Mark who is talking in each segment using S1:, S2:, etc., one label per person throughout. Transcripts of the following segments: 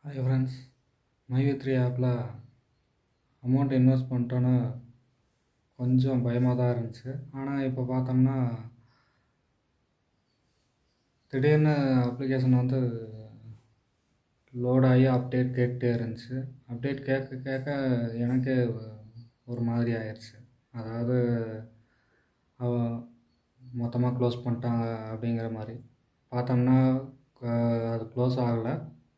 S1: Hi friends, மைவி3 ஆப்பில் amount invest பண்ணிட்டோன்னு கொஞ்சம் பயமாக தான் இருந்துச்சு. ஆனால் இப்போ பார்த்தோம்னா திடீர்னு அப்ளிகேஷன் லோட் ஆகி அப்டேட் கேட்டுகிட்டே இருந்துச்சு. அப்டேட் கேட்க கேட்க எனக்கே ஒரு மாதிரி ஆயிடுச்சு. அதாவது மொத்தமாக க்ளோஸ் பண்ணிட்டாங்க அப்படிங்கிற மாதிரி பார்த்தோம்னா அது க்ளோஸ் ஆகலை.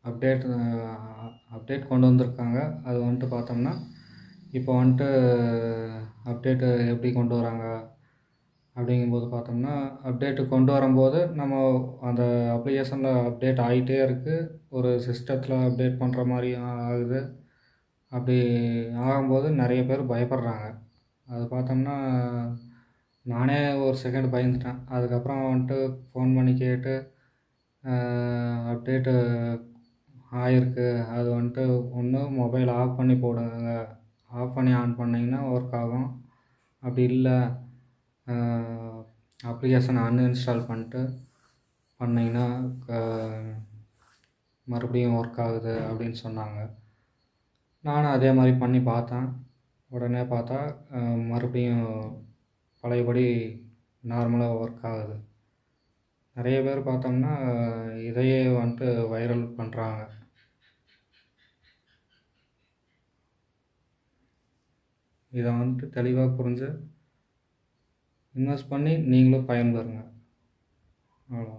S1: அப்டேட் கொண்டு வந்திருக்காங்க. அது பார்த்தோம்னா இப்போ அப்டேட்டு எப்படி கொண்டு வராங்க அப்படிங்கும்போது பார்த்தோம்னா, அப்டேட்டு கொண்டு வரும்போது நம்ம அந்த அப்ளிகேஷனில் அப்டேட் ஆகிட்டே இருக்குது. ஒரு சிஸ்டத்தில் அப்டேட் பண்ணுற மாதிரி ஆகுது. அப்படி ஆகும்போது நிறைய பேர் பயப்படுறாங்க. அது பார்த்தோம்னா நானே ஒரு செகண்ட் பயந்துட்டேன். அதுக்கப்புறம் ஃபோன் பண்ணி கேட்டு அப்டேட்டு ஆகிருக்கு. அது ஒன்று மொபைல் ஆஃப் பண்ணி போடுங்க. ஆஃப் பண்ணி ஆன் பண்ணிங்கன்னா ஒர்க் ஆகும். அப்படி இல்லை அப்ளிகேஷனை அன்இன்ஸ்டால் பண்ணிட்டு பண்ணிங்கன்னா மறுபடியும் ஒர்க் ஆகுது அப்படின்னு சொன்னாங்க. நானும் அதே மாதிரி பண்ணி பார்த்தேன். உடனே பார்த்தா மறுபடியும் பழையபடி நார்மலாக ஒர்க் ஆகுது. நிறைய பேர் பார்த்தோம்னா இதையே வைரல் பண்ணுறாங்க. இதை தெளிவாக புரிஞ்சு இன்வெஸ்ட் பண்ணி நீங்களும் பயன்பெறுங்க. அவ்வளோ.